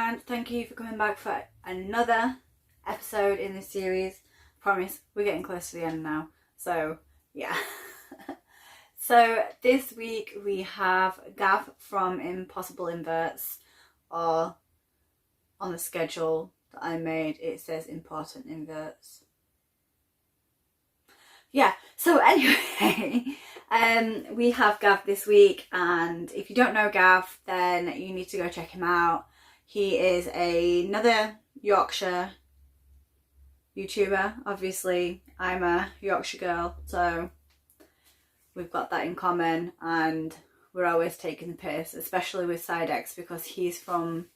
and thank you for coming back for another episode in this series. Promise, we're getting close to the end now, so yeah. So this week we have Gav from Impossible Inverts, or on the schedule that I made it says Important Inverts. Yeah, so anyway, we have Gav this week, and if you don't know Gav, then you need to go check him out. He is another Yorkshire YouTuber. Obviously, I'm a Yorkshire girl, so we've got that in common, and we're always taking the piss, especially with Sidex, because he's from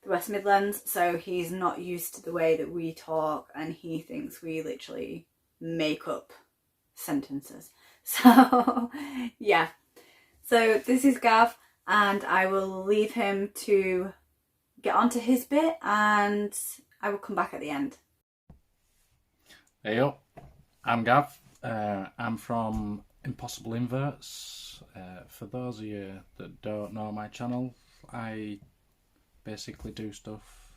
the West Midlands, so he's not used to the way that we talk, and he thinks we literally make up sentences. So yeah, so this is Gav, and I will leave him to get onto his bit, and I will come back at the end. Hey up, I'm Gav. I'm from Impossible Inverts. For those of you that don't know my channel, I basically do stuff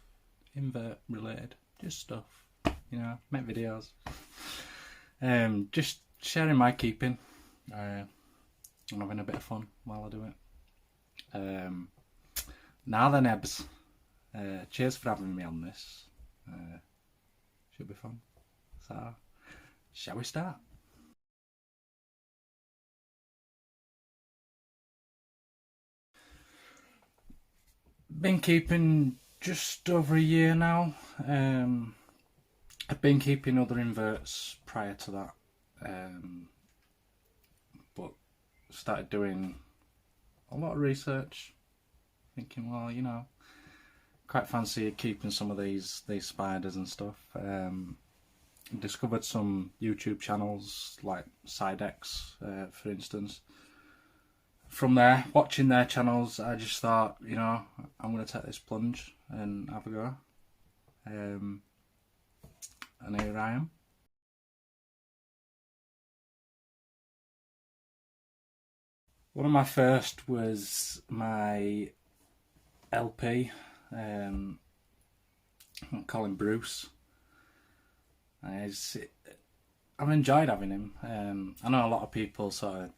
invert related, just stuff, you know, make videos. Just sharing my keeping. I'm having a bit of fun while I do it. Now then, Ebs, cheers for having me on this. Should be fun. So, shall we start? Been keeping just over a year now. I've been keeping other inverts prior to that, but started doing a lot of research, thinking, well, you know, quite fancy keeping some of these spiders and stuff. Discovered some YouTube channels like Sidex, for instance. From there, watching their channels, I just thought, you know, I'm going to take this plunge and have a go. And here I am. One of my first was my LP. I'll call him Bruce. I've enjoyed having him. I know a lot of people sort of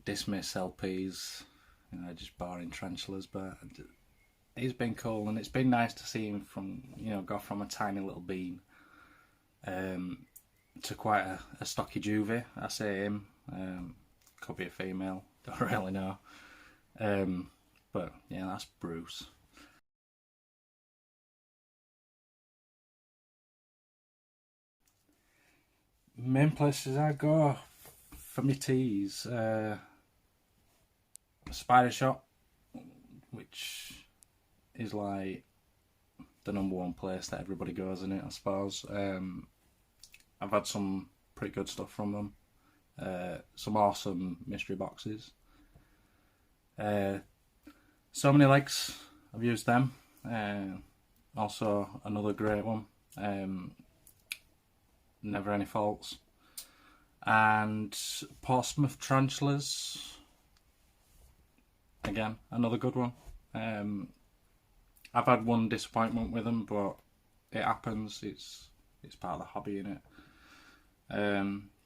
dismiss LPs, you know, just boring tarantulas, but he's been cool, and it's been nice to see him from, you know, go from a tiny little bean to quite a stocky juvie. I say him, could be a female, don't really know, but yeah, that's Bruce. Main places I go for my teas, Spider Shop, which is like the #1 place that everybody goes in it, I suppose. I've had some pretty good stuff from them, some awesome mystery boxes. So Many Legs, I've used them. Also another great one. Never Any Faults. And Portsmouth Tarantulas, again, another good one. I've had one disappointment with them, but it happens. It's part of the hobby, innit?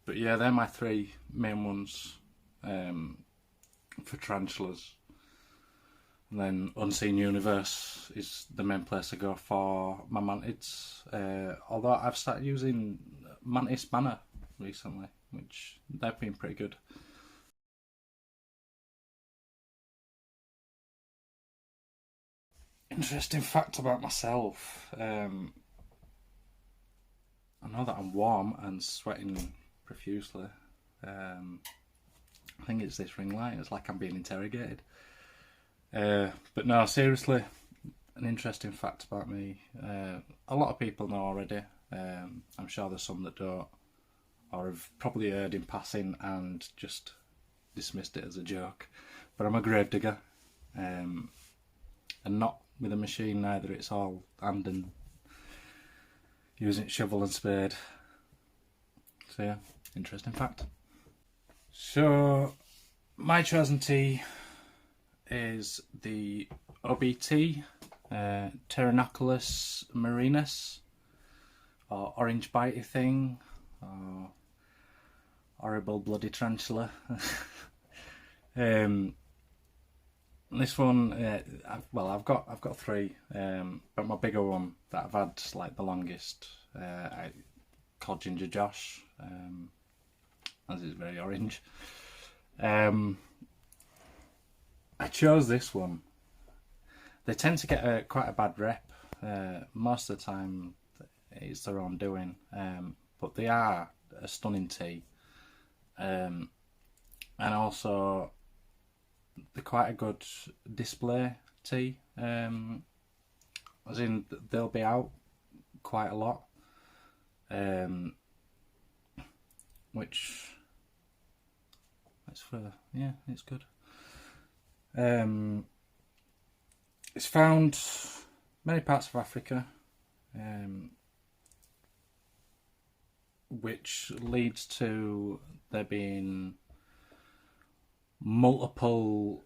But yeah, they're my three main ones for tarantulas. And then Unseen Universe is the main place I go for my mantids. Although I've started using Mantis Manor recently, which they've been pretty good. Interesting fact about myself. I know that I'm warm and sweating profusely. I think it's this ring light. It's like I'm being interrogated. But no, seriously, an interesting fact about me. A lot of people know already. I'm sure there's some that don't, or have probably heard in passing and just dismissed it as a joke. But I'm a gravedigger, and not with a machine neither. It's all hand and using shovel and spade. So yeah, interesting fact. So my chosen tea is the OBT Pterinochilus Murinus, or orange bitey thing, or horrible bloody tarantula. This one, I've got three, but my bigger one that I've had like the longest, called Ginger Josh, as it's very orange. I chose this one. They tend to get quite a bad rep. Most of the time, it's their own doing, but they are a stunning tea, and also they're quite a good display tea. As in, they'll be out quite a lot, which it's good. It's found many parts of Africa, which leads to there being multiple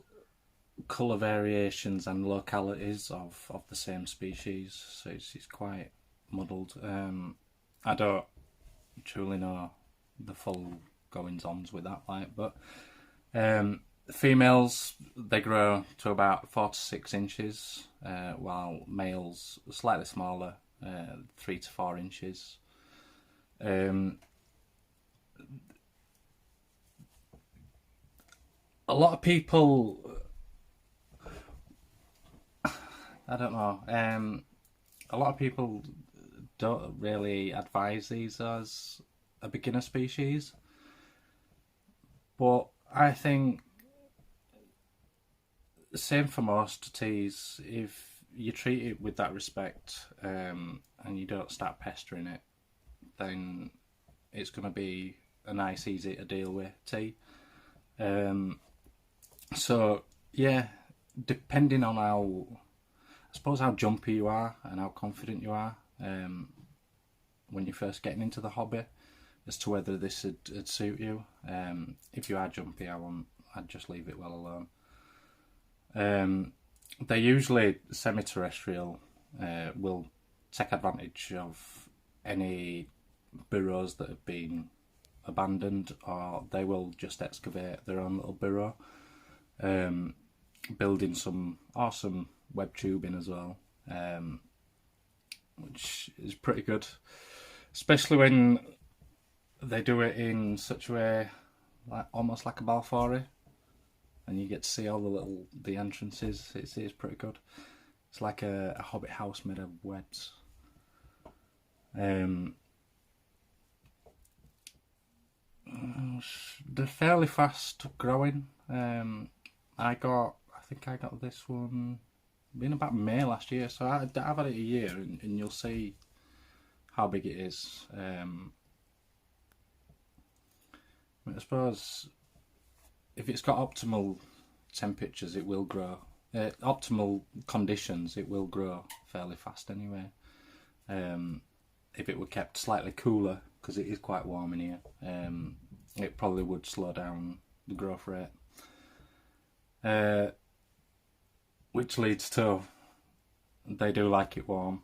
colour variations and localities of the same species, so it's quite muddled. I don't truly know the full goings-ons with that, but females, they grow to about 4 to 6 inches, while males are slightly smaller, 3 to 4 inches. A lot of people, I don't know, a lot of people don't really advise these as a beginner species, but I think same for most teas. If you treat it with that respect, and you don't start pestering it, then it's going to be a nice, easy to deal with tea. So yeah, depending on how jumpy you are and how confident you are, when you're first getting into the hobby, as to whether this would suit you. If you are jumpy, I'd just leave it well alone. They're usually semi-terrestrial, will take advantage of any burrows that have been abandoned, or they will just excavate their own little burrow, building some awesome web tubing as well, which is pretty good, especially when they do it in such a way, almost like a balfour, and you get to see all the entrances. It's pretty good. It's like a hobbit house made of webs. They're fairly fast growing. I think I got this one in about May last year, so I've had it a year, and you'll see how big it is. I suppose if it's got optimal temperatures, it will grow. Optimal conditions, it will grow fairly fast anyway. If it were kept slightly cooler, because it is quite warm in here, it probably would slow down the growth rate. Which leads to, they do like it warm,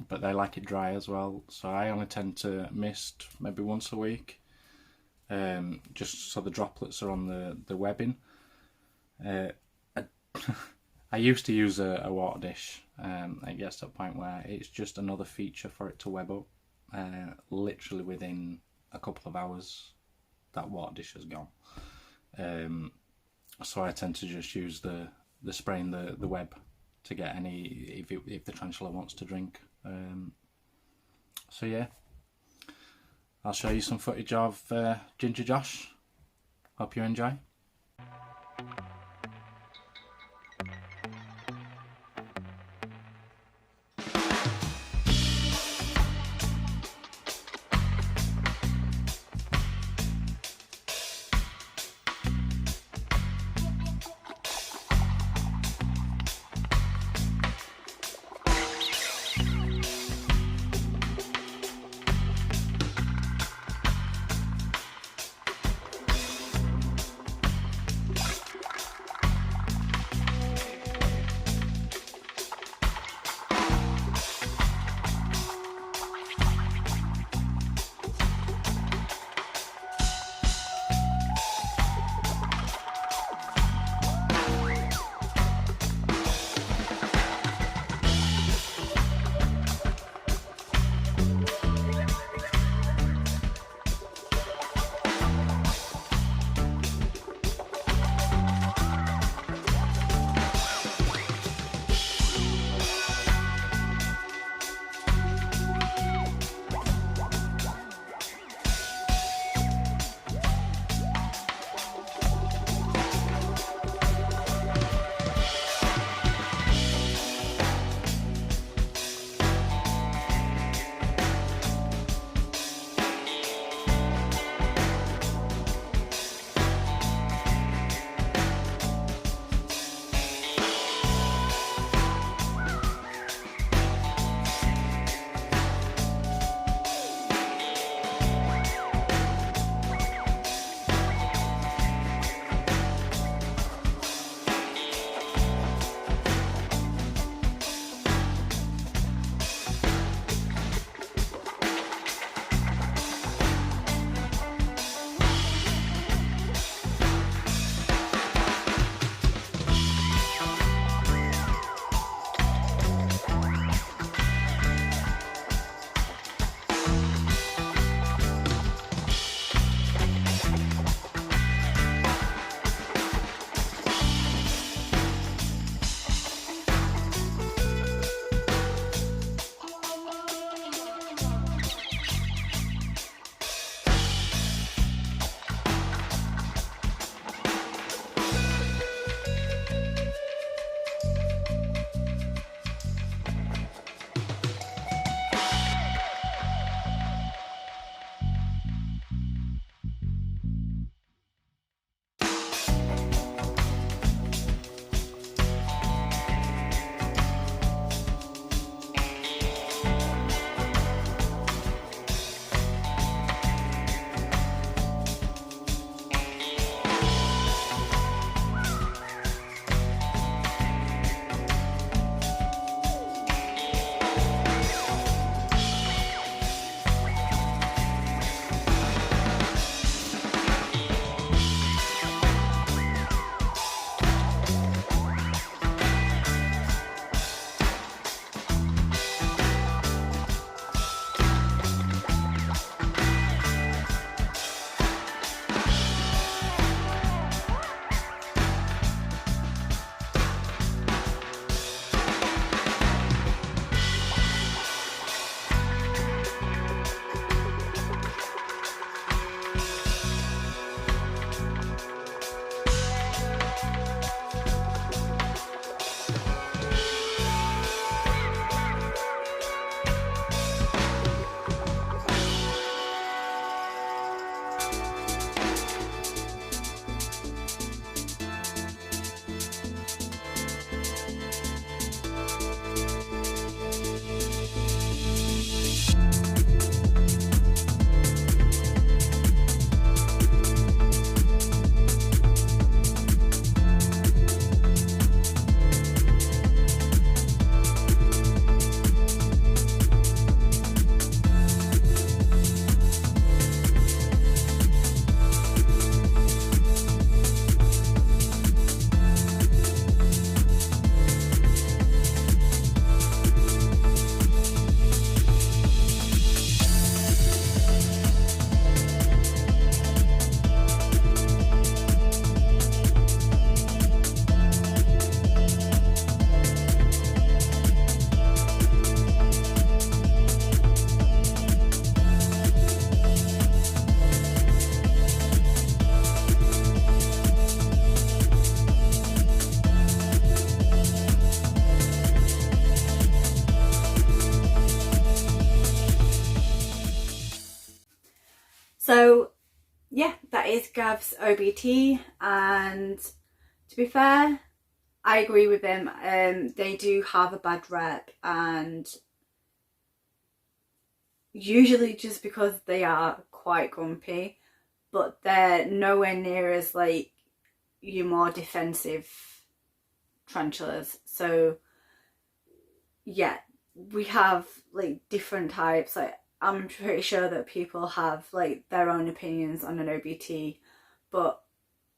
but they like it dry as well. So I only tend to mist maybe once a week, just so the droplets are on the webbing. I used to use a water dish. It gets to a point where it's just another feature for it to web up. Literally within a couple of hours, that water dish has gone. So I tend to just use the spraying the web to get any, if the tarantula wants to drink. So yeah, I'll show you some footage of Ginger Josh. Hope you enjoy. So yeah, that is Gav's OBT, and to be fair, I agree with him. They do have a bad rep, and usually just because they are quite grumpy, but they're nowhere near as like your more defensive tarantulas. So yeah, we have like different types. Like, I'm pretty sure that people have like their own opinions on an OBT, but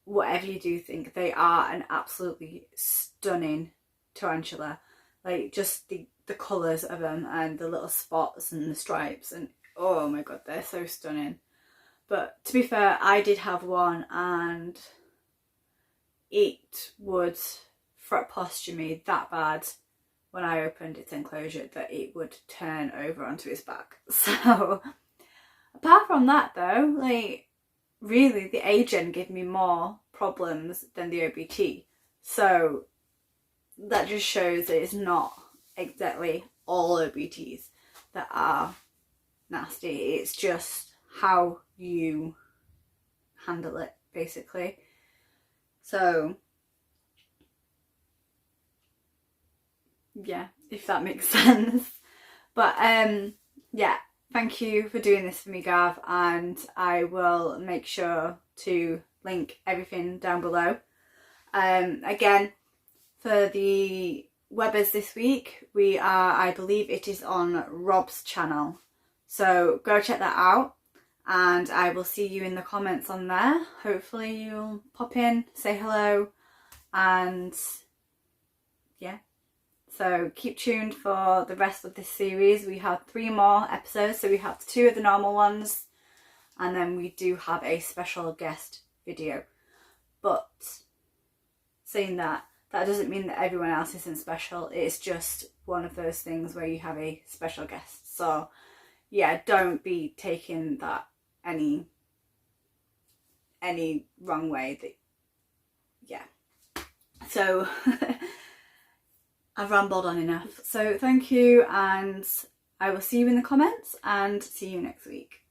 whatever you do think, they are an absolutely stunning tarantula. Like, just the colours of them and the little spots and the stripes, and oh my god, they're so stunning. But to be fair, I did have one, and it would threat posture me that bad when I opened its enclosure that it would turn over onto its back. So apart from that though, like, really the A-Gen gave me more problems than the OBT. So that just shows that it's not exactly all OBTs that are nasty. It's just how you handle it, basically. So yeah, if that makes sense. But yeah, thank you for doing this for me, Gav, and I will make sure to link everything down below. Again, for the Webbers this week, we are, I believe it is on Rob's channel, so go check that out, and I will see you in the comments on there. Hopefully you'll pop in, say hello, and yeah. So keep tuned for the rest of this series. We have 3 more episodes. So we have 2 of the normal ones, and then we do have a special guest video. But saying that, that doesn't mean that everyone else isn't special. It's just one of those things where you have a special guest. So yeah, don't be taking that any wrong way. That, yeah. So I've rambled on enough. So thank you, and I will see you in the comments, and see you next week.